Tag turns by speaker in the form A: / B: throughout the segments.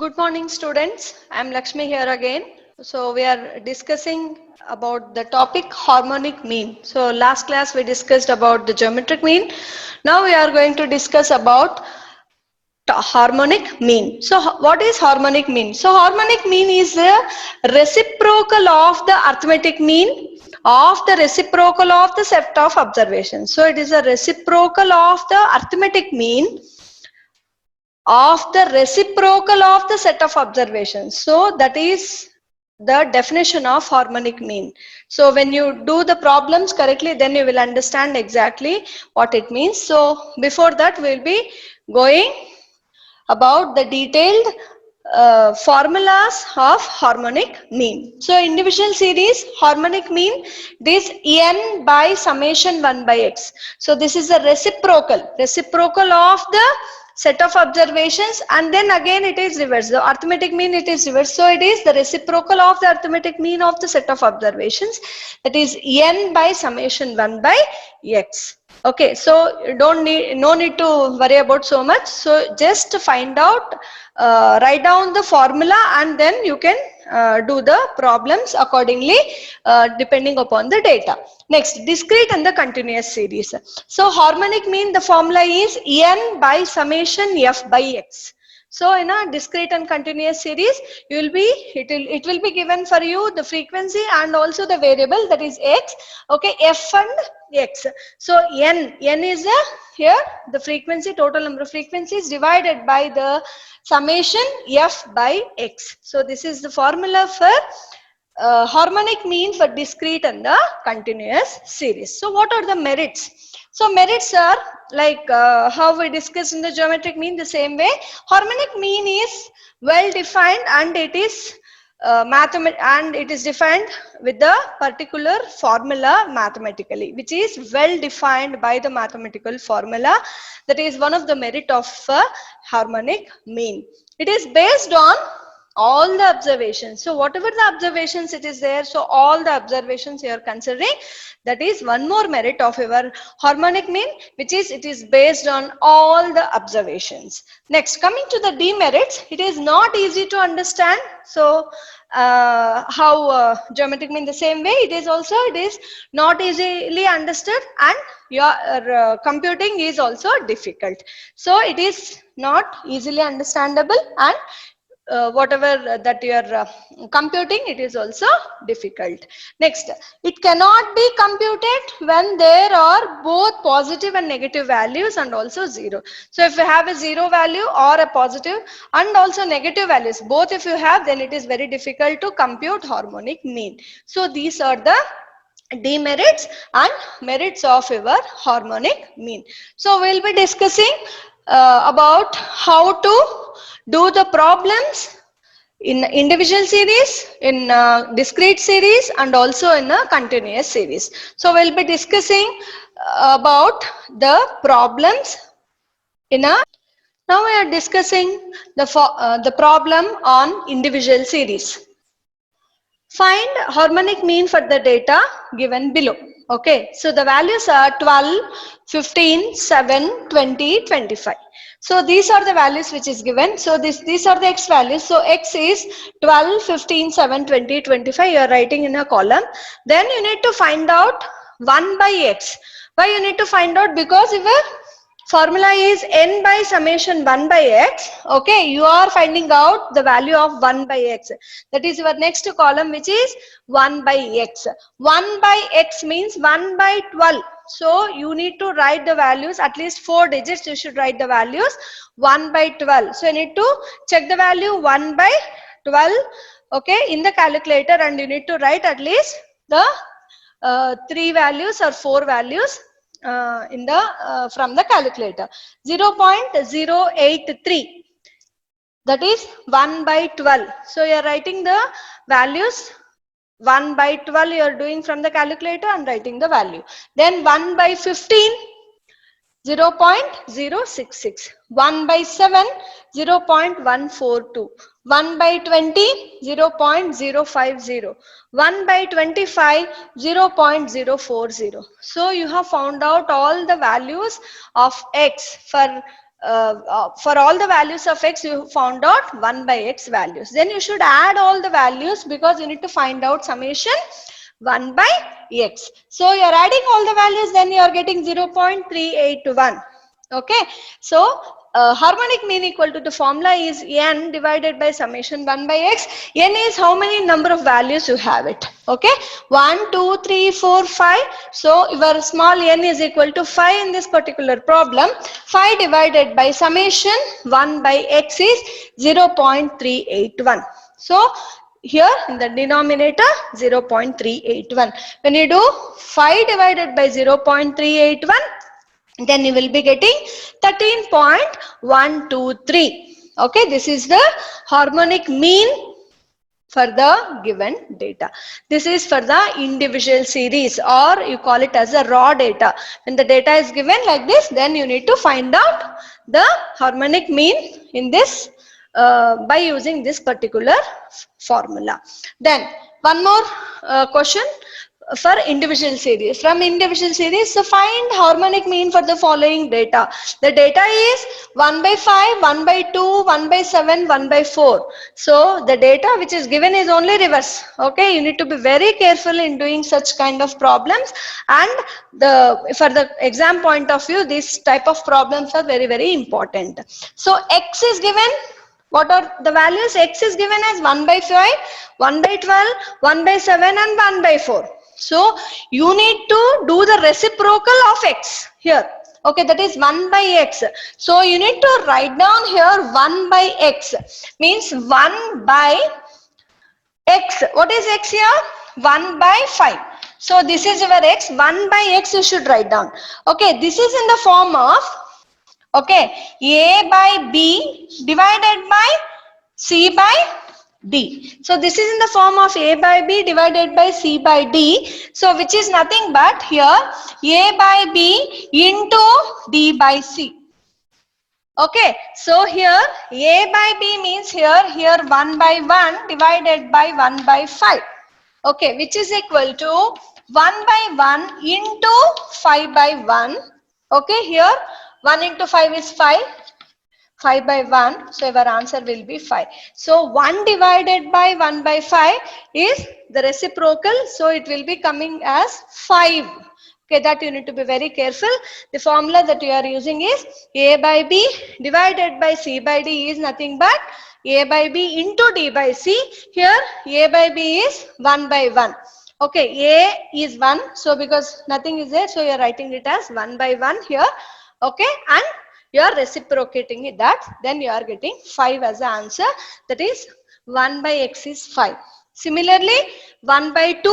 A: Good morning, students. I'm Lakshmi here again. So we are discussing about the topic harmonic mean. So last class we discussed about the geometric mean. Now we are going to discuss about harmonic mean. So what is harmonic mean? So harmonic mean is the reciprocal of the arithmetic mean of the reciprocal of the set of observations. So it is a reciprocal of the arithmetic mean of the reciprocal of the set of observations. So that is the definition of harmonic mean. So when you do the problems correctly, then you will understand exactly what it means. So before that, we will be going about the detailed formulas of harmonic mean. So individual series harmonic mean, this n by summation 1 by x. So this is the reciprocal of the set of observations, and then again it is reversed. The arithmetic mean, it is reversed. So it is the reciprocal of the arithmetic mean of the set of observations, that is n by summation 1 by x. Okay, so no need to worry about so much. So just find out, write down the formula, and then you can do the problems accordingly depending upon the data. Next, discrete and the continuous series. So harmonic mean, the formula is n by summation f by x. So in a discrete and continuous series, it will be given for you the frequency and also the variable, that is x. Okay, f and x. So n is here the frequency, total number of frequencies divided by the summation f by x. So this is the formula for harmonic mean for discrete and the continuous series. So what are the merits? So merits are like how we discussed in the geometric mean, the same way. Harmonic mean is well defined, and it is and it is defined with the particular formula mathematically, which is well defined by the mathematical formula. That is one of the merit of harmonic mean. It is based on all the observations. So whatever the observations it is there, so all the observations you are considering, that is one more merit of your harmonic mean, which is it is based on all the observations. Next, coming to the demerits, it is not easy to understand. So how geometric mean, the same way it is not easily understood, and your computing is also difficult. So it is not easily understandable, and whatever that you are computing, it is also difficult. Next, it cannot be computed when there are both positive and negative values and also zero. So if you have a zero value or a positive and also negative values, both if you have, then it is very difficult to compute harmonic mean. So these are the demerits and merits of your harmonic mean. So we'll be discussing about how to do the problems in individual series, in discrete series, and also in a continuous series. So we'll be discussing about the problems in a, now we are discussing the problem on individual series. Find harmonic mean for the data given below. Okay, so the values are 12, 15, 7, 20, 25. So these are the values which is given. So these are the x values. So x is 12, 15, 7, 20, 25. You are writing in a column. Then you need to find out 1 by x. Why you need to find out? Because if a formula is n by summation 1 by x. Okay, you are finding out the value of 1 by x. That is your next column, which is 1 by x. 1 by x means 1 by 12. So you need to write the values, at least 4 digits you should write the values 1 by 12. So you need to check the value 1 by 12, okay, in the calculator, and you need to write at least the 3 values or 4 values in the from the calculator. 0.083, that is 1 by 12. So you are writing the values 1 by 12, you are doing from the calculator and writing the value. Then 1 by 15, 0.066, 1 by 7, 0.142, 1 by 20, 0.050, 1 by 25, 0.040. So you have found out all the values of x for for all the values of x you found out 1 by x values. Then you should add all the values because you need to find out summation 1 by x. So you are adding all the values, then you are getting 0.381. Okay, so harmonic mean equal to the formula is n divided by summation 1 by x. N is how many number of values you have it. Okay, 1, 2, 3, 4, 5. So your small n is equal to 5 in this particular problem. 5 divided by summation 1 by x is 0.381. So here in the denominator 0.381. When you do 5 divided by 0.381, then you will be getting 13.123. Okay, this is the harmonic mean for the given data. This is for the individual series, or you call it as a raw data. When the data is given like this, then you need to find out the harmonic mean in this by using this particular formula. Then one more question for individual series. From individual series, so find harmonic mean for the following data. The data is 1 by 5, 1 by 2, 1 by 7, 1 by 4. So the data which is given is only reverse. Okay, you need to be very careful in doing such kind of problems, and for the exam point of view, this type of problems are very, very important. So x is given. What are the values? X is given as 1 by 5, 1 by 12, 1 by 7 and 1 by 4. So you need to do the reciprocal of x here. Okay, that is 1 by x. So you need to write down here 1 by x. Means 1 by x. What is x here? 1 by 5. So this is your x. 1 by x you should write down. Okay, this is in the form of, okay, a by b divided by c by d. So this is in the form of a by b divided by c by d. So which is nothing but here a by b into d by c. Okay, so here a by b means here 1 by 1 divided by 1 by 5. Okay, which is equal to 1 by 1 into 5 by 1. Okay, here 1 into 5 is 5. 5 by 1, so your answer will be 5. So 1 divided by 1 by 5 is the reciprocal, so it will be coming as 5. Okay, that you need to be very careful. The formula that you are using is a by b divided by c by d is nothing but a by b into d by c. Here a by b is 1 by 1. Okay, a is 1, so because nothing is there, so you are writing it as 1 by 1 here. Okay, and you are reciprocating it, that, then you are getting 5 as the answer. That is 1 by x is 5. Similarly 1 by 2,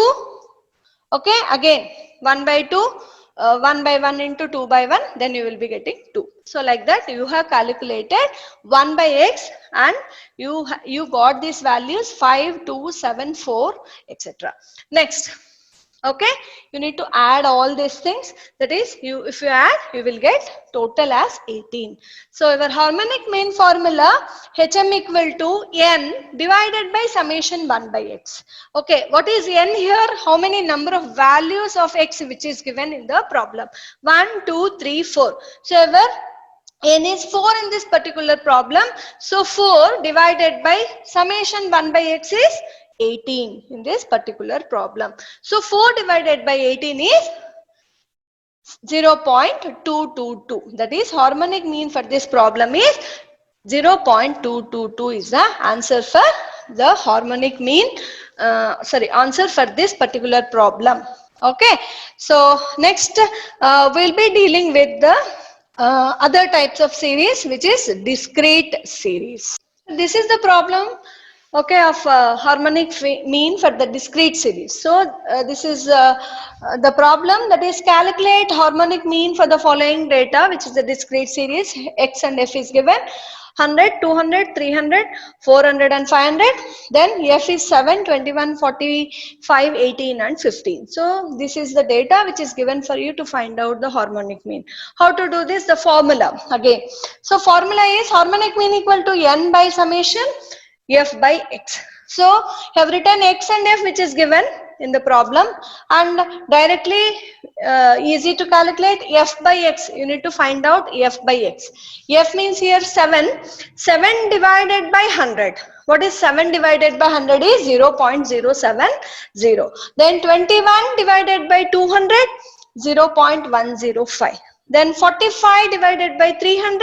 A: okay, again 1 by 2, 1 by 1 into 2 by 1, then you will be getting 2. So like that you have calculated 1 by x, and you got these values 5, 2, 7, 4, etc. Next, okay, you need to add all these things. That is, if you add, you will get total as 18. So your harmonic mean formula hm equal to n divided by summation 1 by x. Okay, what is n here? How many number of values of x which is given in the problem? 1, 2, 3, 4. So your n is 4 in this particular problem. So 4 divided by summation 1 by x is 18 in this particular problem. So 4 divided by 18 is 0.222. That is, harmonic mean for this problem is 0.222 is the answer for the harmonic mean, answer for this particular problem. Okay, so next we'll be dealing with the other types of series, which is discrete series. This is the problem, okay, of harmonic mean for the discrete series. So this is the problem, that is, calculate harmonic mean for the following data, which is the discrete series. X and f is given 100, 200, 300, 400 and 500. Then f is 7, 21, 45, 18 and 15. So this is the data which is given for you to find out the harmonic mean. How to do this? The formula again. So formula is harmonic mean equal to n by summation f by x. So you have written x and f which is given in the problem, and directly easy to calculate f by x. You need to find out f by x. F means here 7. 7 divided by 100. What is 7 divided by 100 is 0.070. Then 21 divided by 200, 0.105. Then 45 divided by 300,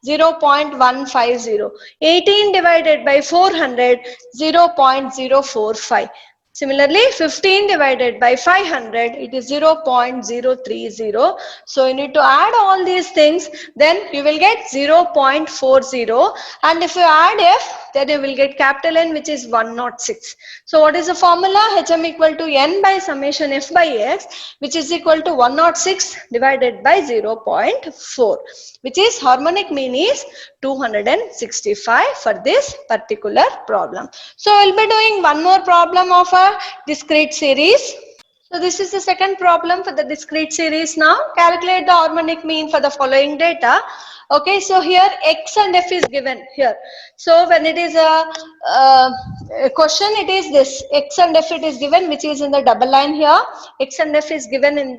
A: 0.150. 18 divided by 400, 0.045. Similarly, 15 divided by 500, it is 0.030. So you need to add all these things, then you will get 0.40. And if you add f, then you will get capital N, which is 106. So what is the formula? Hm equal to n by summation f by x, which is equal to 106 divided by 0.4, which is harmonic mean is 265 for this particular problem. So we'll be doing one more problem of a discrete series. So this is the second problem for the discrete series now. Calculate the harmonic mean for the following data. Okay, so here x and f is given here. So when it is a question, it is this x and f it is given, which is in the double line here. X and f is given in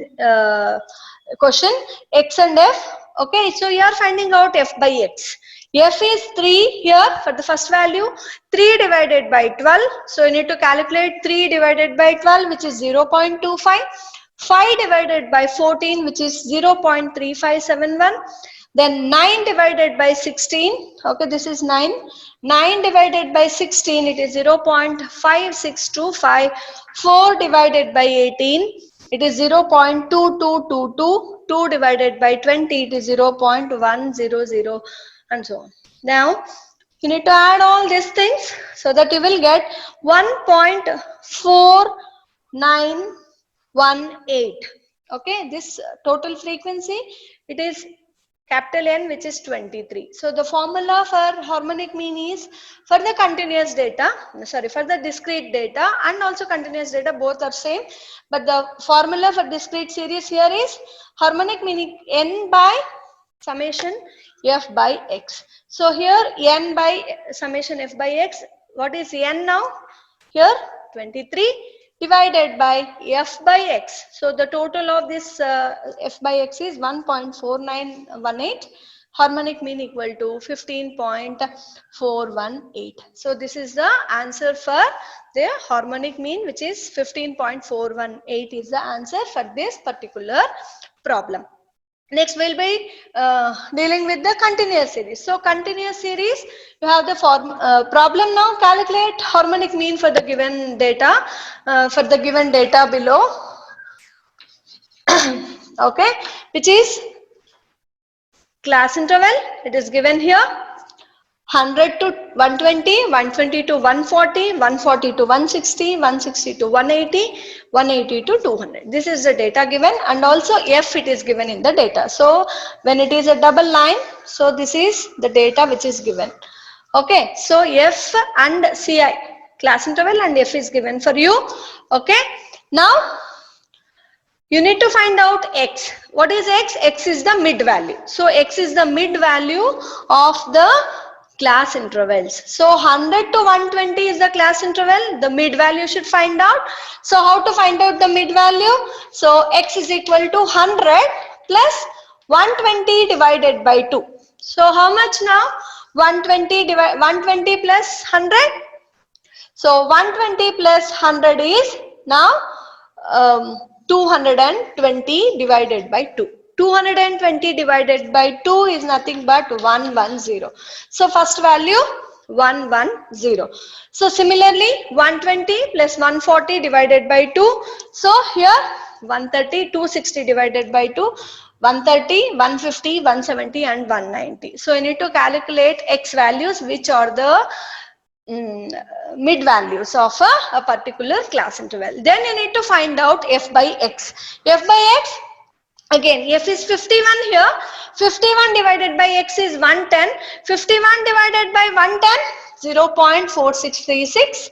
A: question, x and f. Okay, so you are finding out f by x. F is 3 here for the first value, 3 divided by 12. So you need to calculate 3 divided by 12, which is 0.25. 5 divided by 14, which is 0.3571. Then 9 divided by 16. Okay, this is 9. 9 divided by 16, it is 0.5625. 4 divided by 18, it is 0.2222. 2 divided by 20, it is 0.100, and so on. Now you need to add all these things so that you will get 1.4918. Okay, this total frequency, it is capital N, which is 23. So the formula for harmonic mean is for the continuous data, sorry, for the discrete data and also continuous data, both are same. But the formula for discrete series here is harmonic mean n by summation f by x. So here n by summation f by x, what is n now? Here 23 divided by f by x. So the total of this f by x is 1.4918. Harmonic mean equal to 15.418. So this is the answer for the harmonic mean, which is 15.418 is the answer for this particular problem. Next we'll be dealing with the continuous series. So continuous series, you have the problem now. Calculate harmonic mean for the given data, below. Okay, which is class interval. It is given here. 100 to 120, 120 to 140, 140 to 160, 160 to 180, 180 to 200. This is the data given, and also f it is given in the data. So when it is a double line, so this is the data which is given. Okay, so f and ci, class interval, and f is given for you. Okay, now you need to find out x. What is x? X is the mid value. So x is the mid value of the class intervals. So 100 to 120 is the class interval. The mid value should find out. So how to find out the mid value? So x is equal to 100 plus 120 divided by 2. So how much now? 120 plus 100. So 120 plus 100 is now 220 divided by 2. 220 divided by 2 is nothing but 110. So first value 110. So similarly 120 plus 140 divided by 2. So here 130, 260 divided by 2. 130, 150, 170 and 190. So you need to calculate x values, which are the mid values of a particular class interval. Then you need to find out f by x. F by x, again f is 51 here. 51 divided by x is 110. 51 divided by 110, 0.4636.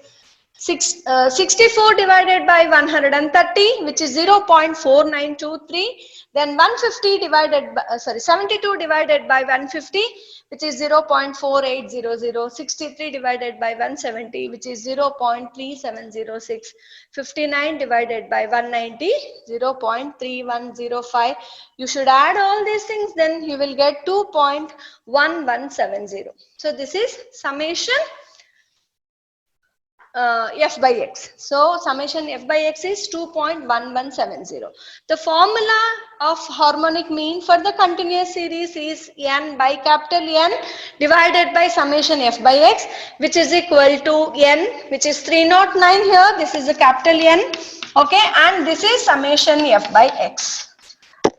A: 64 divided by 130, which is 0.4923. Then 150 divided by, 72 divided by 150, which is 0.4800. 63 divided by 170, which is 0.3706. 59 divided by 190, 0.3105. You should add all these things, then you will get 2.1170. So this is summation f by x. So summation f by x is 2.1170. The formula of harmonic mean for the continuous series is n by capital N divided by summation f by x, which is equal to n, which is 309 here. This is the capital N. Okay, and this is summation f by x.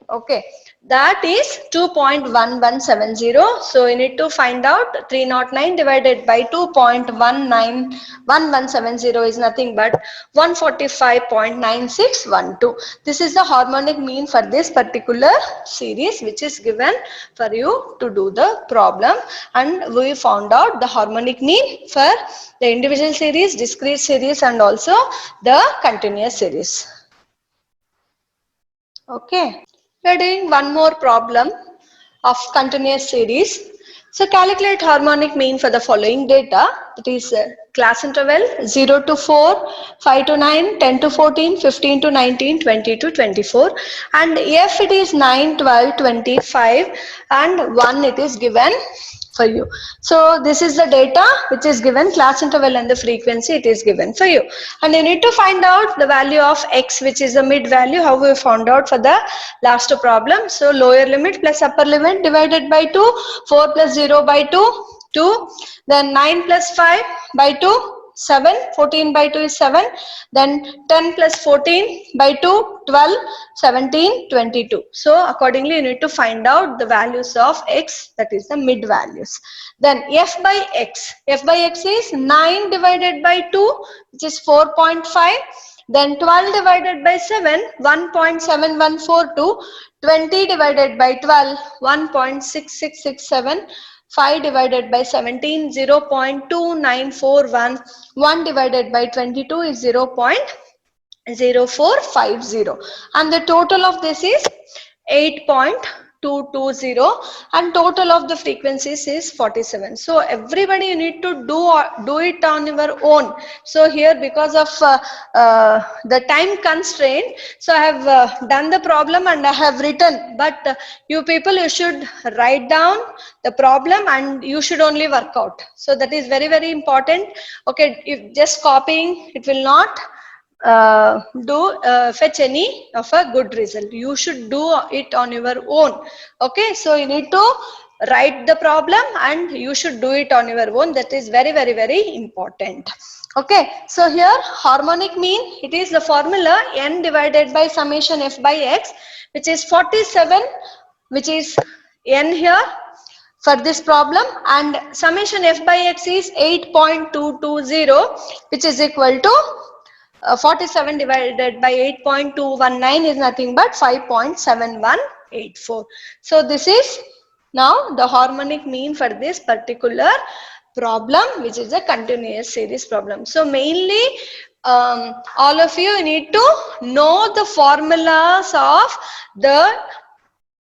A: Okay, that is 2.1170. So we need to find out 309 divided by 2.1170 is nothing but 145.9612. This is the harmonic mean for this particular series, which is given for you to do the problem, and we found out the harmonic mean for the individual series, discrete series, and also the continuous series. Okay. We are doing one more problem of continuous series. So calculate harmonic mean for the following data. It is class interval 0 to 4, 5 to 9, 10 to 14, 15 to 19, 20 to 24. And if it is 9, 12, 25 and 1 it is given for you. So this is the data which is given, class interval and the frequency it is given for you. And you need to find out the value of x, which is the mid value, how we found out for the last problem. So lower limit plus upper limit divided by 2, 4 plus 0 by 2, 2, then 9 plus 5 by 2, 7, 14 by 2 is 7, then 10 plus 14 by 2, 12, 17, 22. So accordingly you need to find out the values of x, that is the mid values. Then f by x is 9 divided by 2, which is 4.5, then 12 divided by 7, 1.7142, 20 divided by 12, 1.6667, 5 divided by 17, 0.2941, 1 divided by 22 is 0.0450, and the total of this is 8.220, and total of the frequencies is 47. So everybody you need to do it on your own. So here, because of the time constraint, so I have done the problem and I have written, but you people, you should write down the problem and you should only work out. So that is very, very important. Okay, if just copying, it will not fetch any of a good result. You should do it on your own. Okay, so you need to write the problem and you should do it on your own. That is very, very, very important. Okay, so here harmonic mean, it is the formula n divided by summation f by x, which is 47, which is n here for this problem, and summation f by x is 8.220, which is equal to 47 divided by 8.219 is nothing but 5.7184. So this is now the harmonic mean for this particular problem, which is a continuous series problem. So mainly all of you need to know the formulas of the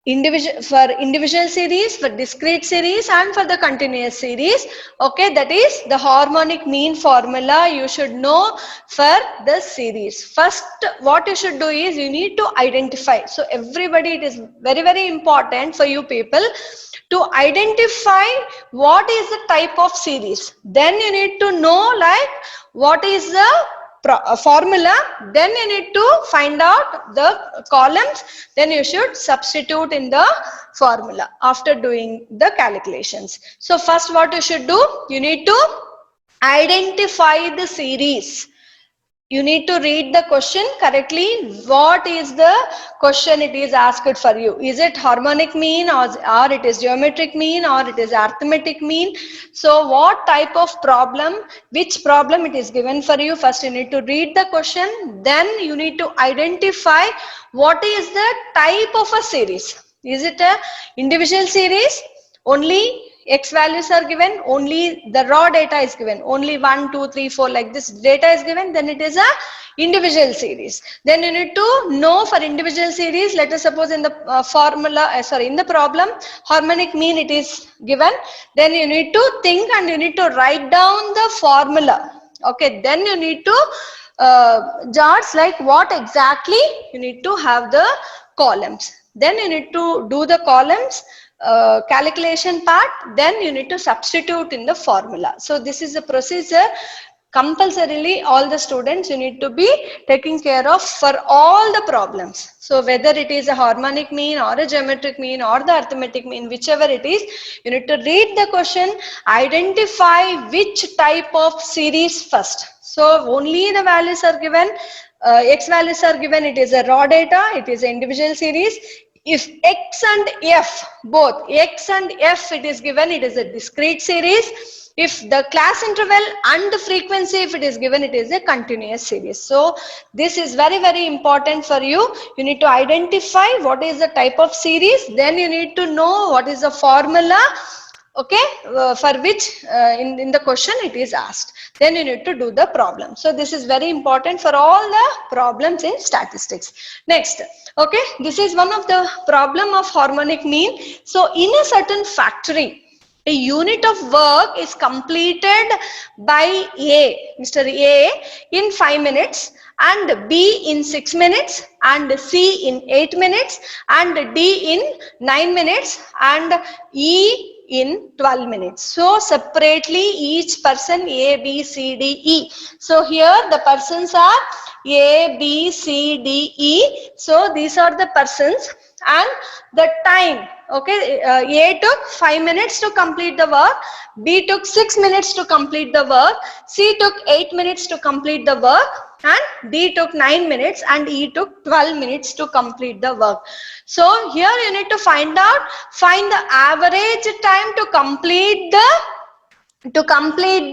A: individual series, for discrete series, and for the continuous series. Okay, that is the harmonic mean formula you should know for the series. First, what you should do is you need to identify. So everybody, it is very, very important for you people to identify what is the type of series. Then you need to know like what is the formula, then you need to find out the columns, then you should substitute in the formula after doing the calculations. So first what you should do, you need to identify the series. You need to read the question correctly. What is the question it is asked for you? Is it harmonic mean, or it is geometric mean, or it is arithmetic mean? So what type of problem, which problem it is given for you? First you need to read the question, then you need to identify what is the type of a series. Is it a individual series? Only X values are given, only the raw data is given, only 1, 2, 3, 4 like this data is given, then it is a individual series. Then you need to know for individual series, let us suppose in the in the problem, harmonic mean it is given, then you need to think and you need to write down the formula. Okay, then you need to charts like what exactly you need to have the columns. Then you need to do the columns calculation part, then you need to substitute in the formula. So this is the procedure compulsorily all the students you need to be taking care of for all the problems. So whether it is a harmonic mean or a geometric mean or the arithmetic mean, whichever it is, you need to read the question, identify which type of series first. So only the values are given, X values are given, it is a raw data, it is an individual series. If X and F, both X and F it is given, it is a discrete series. If the class interval and the frequency, if it is given, it is a continuous series. So this is very, very important for you. You need to identify what is the type of series. Then you need to know what is the formula, okay, for which in the question it is asked. Then you need to do the problem. So this is very important for all the problems in statistics. Next, okay, this is one of the problem of harmonic mean. So in a certain factory, a unit of work is completed by A, Mr. A in 5 minutes, and B in 6 minutes, and C in 8 minutes, and D in 9 minutes, and E in 12 minutes. So separately each person A, B, C, D, E. So here the persons are A, B, C, D, E. So these are the persons and the time. Okay, A took 5 minutes to complete the work, B took 6 minutes to complete the work, C took 8 minutes to complete the work, and D took 9 minutes, and E took 12 minutes to complete the work. So here you need to find the average time to complete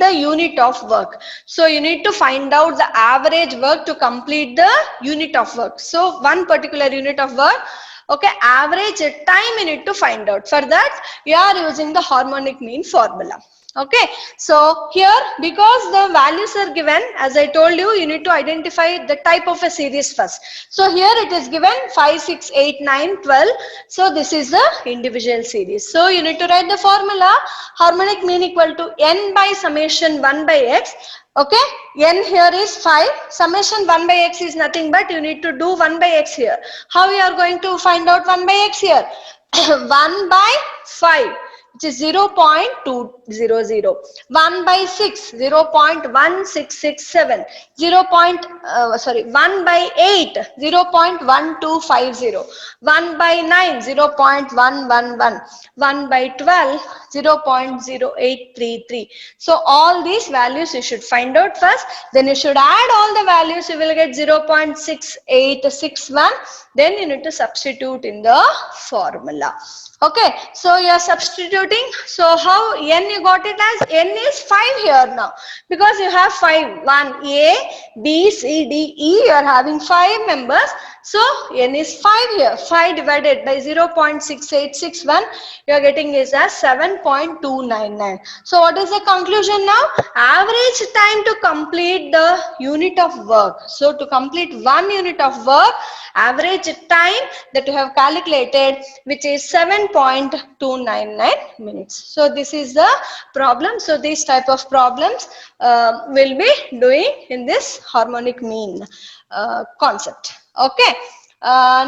A: the unit of work. So you need to find out the average work to complete the unit of work. So one particular unit of work, okay, average time you need to find out. For that you are using the harmonic mean formula. Okay, so here because the values are given, as I told you, you need to identify the type of a series first. So here it is given 5, 6, 8, 9, 12. So this is the individual series. So you need to write the formula, harmonic mean equal to n by summation 1 by x. Okay, n here is 5, summation 1 by x is nothing but you need to do 1 by x here. How you are going to find out 1 by x here? 1 by 5. Which is 0.200, 1 by 6, 0.1667, 1 by 8, 0.1250, 1 by 9, 0.111, 1 by 12, 0.0833. So all these values you should find out first, then you should add all the values, you will get 0.6861, then you need to substitute in the formula. Okay, so you are substituting. So how n you got it as? N is 5 here now because you have 5. 1 A, B, C, D, E. You are having 5 members. So n is 5 here. 5 divided by 0.6861. You are getting is as 7.299. So what is the conclusion now? Average time to complete the unit of work. So to complete 1 unit of work, average time that you have calculated, which is 7.299 minutes. So this is the problem. So these type of problems will be doing in this harmonic mean concept. Okay.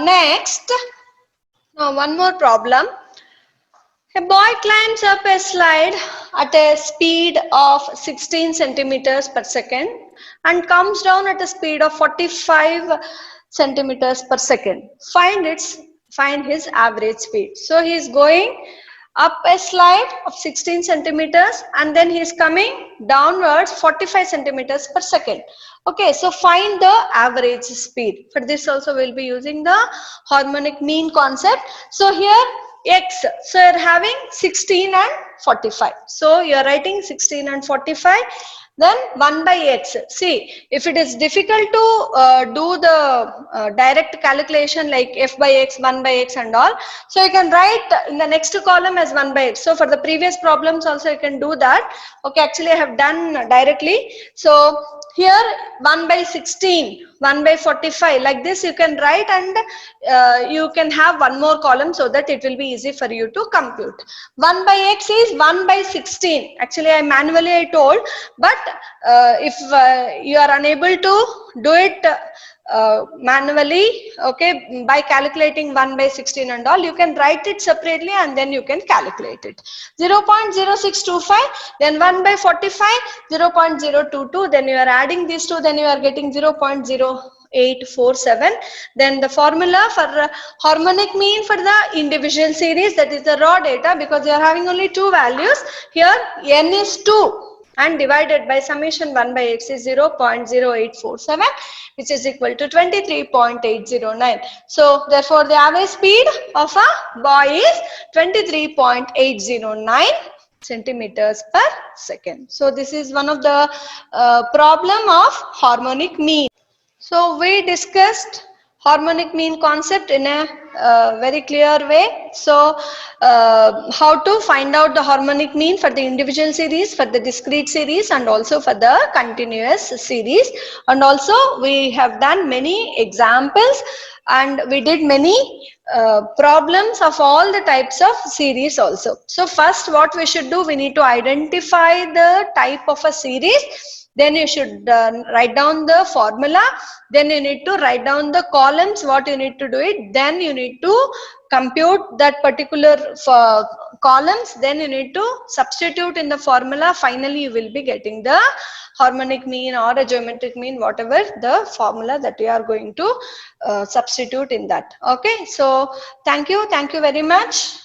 A: Next, one more problem. A boy climbs up a slide at a speed of 16 centimeters per second and comes down at a speed of 45 centimeters per second. Find his average speed. So he is going up a slide of 16 centimeters and then he is coming downwards 45 centimeters per second. Okay, so find the average speed. For this also we will be using the harmonic mean concept. So here x, so you are having 16 and 45. So you are writing 16 and 45. Then 1 by x. See, if it is difficult to do the direct calculation like f by x, 1 by x and all, so you can write in the next column as 1 by x. So for the previous problems also you can do that. Okay, actually I have done directly. So here 1 by 16, 1 by 45, like this you can write, and you can have one more column so that it will be easy for you to compute. 1 by x is 1 by 16. Actually I manually told, but if you are unable to do it manually, okay, by calculating 1 by 16 and all, you can write it separately and then you can calculate it. 0.0625, then 1 by 45, 0.022, then you are adding these two, then you are getting 0.0847. Then the formula for harmonic mean for the individual series, that is the raw data, because you are having only two values. Here n is 2 and divided by summation 1 by x is 0.0847, which is equal to 23.809. So therefore the average speed of a boy is 23.809 centimeters per second. So this is one of the problem of harmonic mean. So we discussed harmonic mean concept in a very clear way. So how to find out the harmonic mean for the individual series, for the discrete series, and also for the continuous series. And also we have done many examples and we did many problems of all the types of series also. So first what we should do, we need to identify the type of a series. Then you should write down the formula. Then you need to write down the columns, what you need to do it. Then you need to compute that particular columns. Then you need to substitute in the formula. Finally, you will be getting the harmonic mean or a geometric mean, whatever the formula that you are going to substitute in that. Okay, so thank you very much.